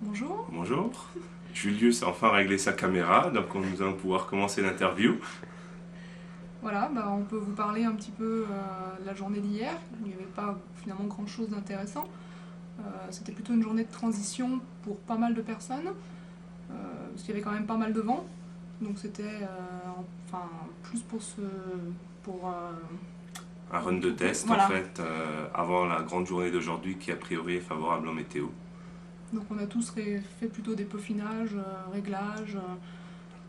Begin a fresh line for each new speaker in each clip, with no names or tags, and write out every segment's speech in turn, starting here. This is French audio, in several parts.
Bonjour.
Bonjour. Julius a enfin réglé sa caméra, donc nous allons pouvoir commencer l'interview.
Voilà, on peut vous parler un petit peu de la journée d'hier. Il n'y avait pas finalement grand chose d'intéressant. C'était plutôt une journée de transition pour pas mal de personnes, parce qu'il y avait quand même pas mal de vent. Donc c'était enfin plus pour ce pour
Un run de test en
voilà.
fait, avant la grande journée d'aujourd'hui qui a priori est favorable en météo.
Donc on a tous fait plutôt des peaufinages, réglages,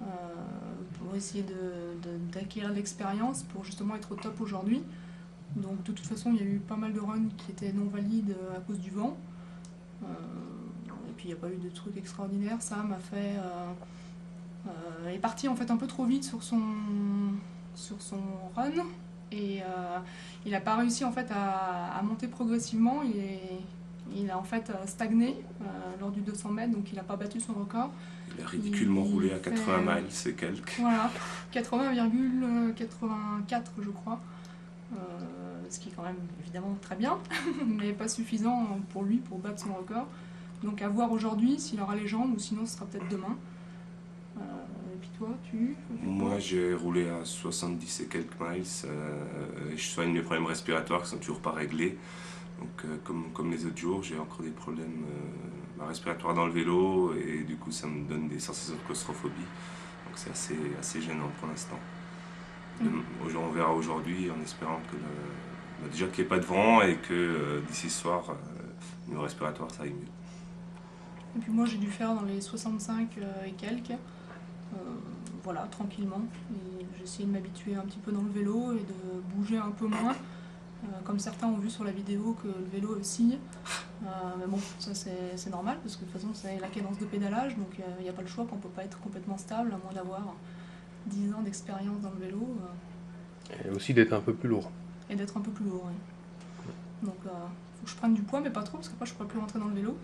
pour essayer d'acquérir de l'expérience pour justement être au top aujourd'hui. Donc de toute façon, il y a eu pas mal de runs qui étaient non valides à cause du vent. Euh, et puis il n'y a pas eu de trucs extraordinaires. Sam a fait, est parti en fait un peu trop vite sur son run et il n'a pas réussi en fait à monter progressivement. Il a en fait stagné lors du 200 mètres, donc il n'a pas battu son record.
Il a ridiculement
Il
roulé à
fait
80 miles et quelques.
voilà 80,84 je crois. Euh, Ce qui est quand même évidemment très bien, mais pas suffisant pour lui pour battre son record. Donc à voir aujourd'hui s'il aura les jambes ou sinon ce sera peut-être demain. Et puis toi, tu fais quoi?
Moi j'ai roulé à 70 et quelques miles et je soigne mes problèmes respiratoires qui sont toujours pas réglés. Donc comme les autres jours, j'ai encore des problèmes respiratoires dans le vélo et du coup ça me donne des sensations de claustrophobie. Donc c'est assez gênant pour l'instant. On verra aujourd'hui en espérant que déjà qu'il n'y ait pas de vent et que d'ici ce soir, niveau respiratoire, ça aille mieux.
Et puis moi j'ai dû faire dans les 65 et quelques. Voilà, tranquillement. Et j'ai essayé de m'habituer un petit peu dans le vélo et de bouger un peu moins. Comme certains ont vu sur la vidéo que le vélo oscille. Mais bon, ça c'est normal parce que de toute façon c'est la cadence de pédalage, donc il n'y a pas le choix qu'on ne peut pas être complètement stable à moins d'avoir 10 ans d'expérience dans le vélo
Et aussi d'être un peu plus lourd.
et d'être un peu plus lourd. Ouais. Donc faut que je prenne du poids, mais pas trop parce qu'après je ne pourrai plus rentrer dans le vélo.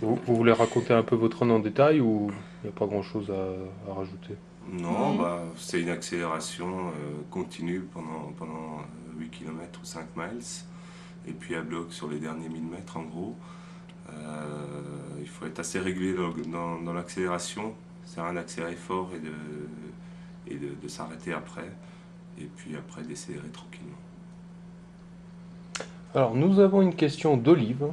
Vous voulez raconter un peu votre run en détail ou il n'y a pas grand-chose à rajouter?
Non,
Non.
bah, c'est une accélération continue pendant 8 km ou 5 miles. Et puis à bloc sur les derniers 1000 mètres en gros. Il faut être assez régulier dans l'accélération. C'est un accélérer fort et de s'arrêter après. Et puis après décélérer tranquillement.
Alors, nous avons une question d'Olive.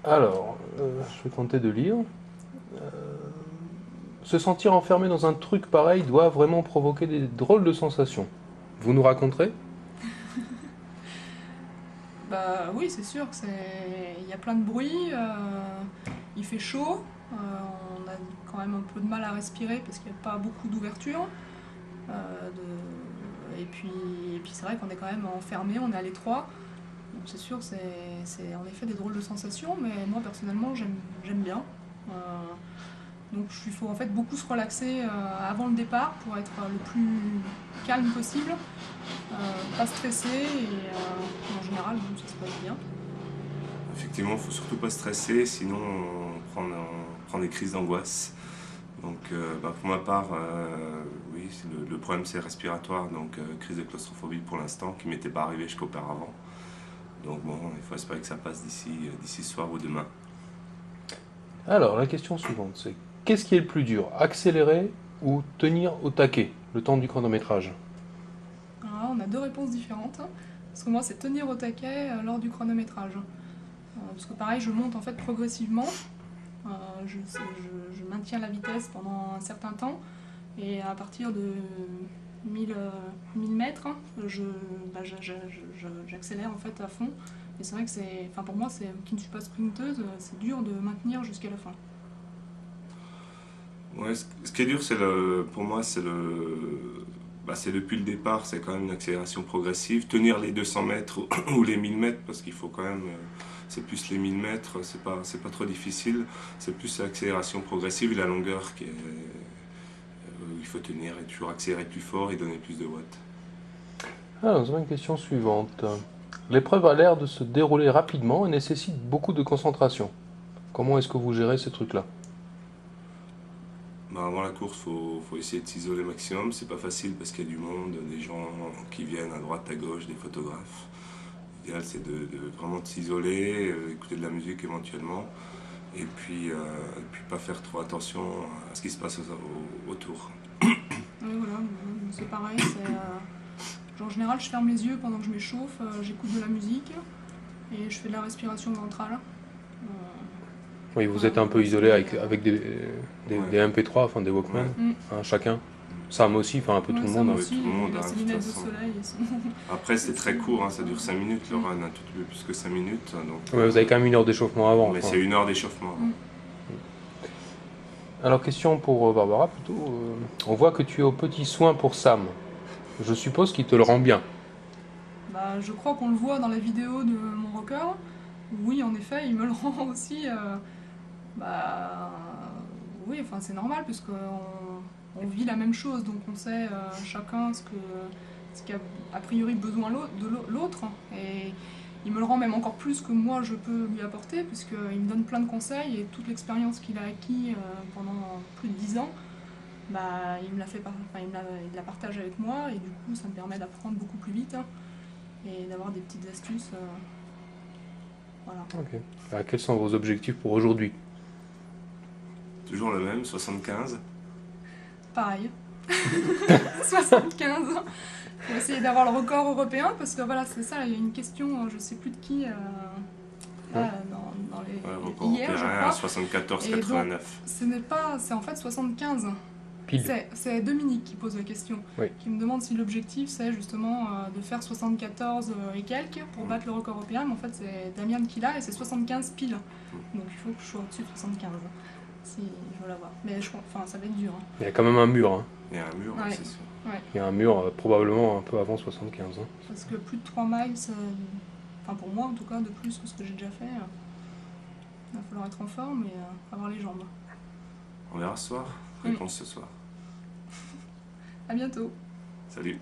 Alors, je vais tenter de lire. Se sentir enfermé dans un truc pareil doit vraiment provoquer des drôles de sensations. Vous nous raconterez?
Bah oui, c'est sûr que il y a plein de bruit, il fait chaud, on a quand même un peu de mal à respirer parce qu'il n'y a pas beaucoup d'ouverture. Et puis c'est vrai qu'on est quand même enfermé, on est à l'étroit. Donc c'est sûr, c'est en effet des drôles de sensations, mais moi personnellement j'aime bien. Euh, donc il faut en fait beaucoup se relaxer avant le départ pour être le plus calme possible, pas stressé et en général bon, ça se passe bien.
Effectivement, il ne faut surtout pas stresser, sinon on prend des crises d'angoisse. Donc bah, pour ma part, oui, le problème c'est respiratoire, donc crise de claustrophobie pour l'instant, qui m'était pas arrivé jusqu'auparavant. Donc bon, il faut espérer que ça passe d'ici ce soir ou demain.
Alors, la question suivante, c'est qu'est-ce qui est le plus dur, accélérer ou tenir au taquet le temps du chronométrage?
Alors là, on a deux réponses différentes, parce que moi c'est tenir au taquet lors du chronométrage. Parce que pareil, je monte en fait progressivement, euh, je maintiens la vitesse pendant un certain temps, et à partir de 1000 mètres, j'accélère en fait à fond. Et c'est vrai que enfin pour moi, qui ne suis pas sprinteuse, c'est dur de maintenir jusqu'à la fin.
Ouais, ce qui est dur, pour moi, c'est depuis le départ, c'est quand même une accélération progressive. Tenir les 200 mètres ou les 1000 mètres, parce qu'il faut quand même, c'est plus les 1000 mètres, c'est pas trop difficile. C'est plus l'accélération progressive et la longueur où il faut tenir et toujours accélérer plus fort et donner plus de watts.
Alors, nous avons une question suivante. L'épreuve a l'air de se dérouler rapidement et nécessite beaucoup de concentration. Comment est-ce que vous gérez ces trucs-là?
Bah, avant la course, faut essayer de s'isoler au maximum. C'est pas facile parce qu'il y a du monde, des gens qui viennent à droite, à gauche, des photographes. L'idéal, c'est vraiment de s'isoler, écouter de la musique éventuellement. puis pas faire trop attention à ce qui se passe autour.
Oui, voilà, c'est pareil. En général, je ferme les yeux pendant que je m'échauffe, j'écoute de la musique et je fais de la respiration ventrale.
Oui, vous êtes un peu isolé avec des MP3, enfin des Walkman,
Mm.
hein, chacun. Sam aussi, enfin un peu tout le
Sam
monde.
aussi,
tout le monde,
il a
hein,
ses
de toute
lunettes de
façon.
soleil. Et son...
Après, c'est très court, hein, ça dure 5 minutes le run, un tout petit peu plus que 5 minutes. Donc,
Ouais, vous avez quand même 1 heure d'échauffement avant.
mais
enfin.
c'est 1 heure d'échauffement.
Mm.
Alors question pour Barbara plutôt. On voit que tu es au petit soin pour Sam. Je suppose qu'il te le rend bien.
Bah, je crois qu'on le voit dans la vidéo de mon rocker. Oui, en effet, il me le rend aussi. Oui, enfin c'est normal puisqu'on on vit la même chose, donc on sait chacun ce qu'a a priori besoin de l'autre. Et il me le rend même encore plus que moi je peux lui apporter, puisqu'il me donne plein de conseils et toute l'expérience qu'il a acquis pendant plus de 10 ans, bah, il la partage avec moi, et du coup ça me permet d'apprendre beaucoup plus vite et d'avoir des petites astuces. Voilà.
Ok. Alors, quels sont vos objectifs pour aujourd'hui?
Toujours le même, 75.
Pareil. 75. Faut essayer d'avoir le record européen, parce que voilà, c'est ça, il y a une question, je sais plus de qui, là, dans les...
Ouais, record
hier, je
européen
crois.
à 74,89.
Ce n'est pas, c'est en fait 75.
Pile.
C'est Dominique qui pose la question,
Oui.
qui me demande si l'objectif c'est justement de faire 74 et quelques pour battre le record européen, mais en fait c'est Damien qui l'a et c'est 75 pile. Donc il faut que je sois au-dessus de 75 si je veux l'avoir. Mais enfin ça va être dur. Hein.
Il y a quand même un mur. Hein.
Il y a un mur,
Ouais.
c'est sûr.
Ouais.
Il y a un mur probablement un peu avant 75. Hein.
Parce que plus de 3 miles, enfin pour moi en tout cas, de plus que ce que j'ai déjà fait, il va falloir être en forme et avoir les jambes.
On verra ce soir. Réponse ce soir.
À bientôt.
Salut.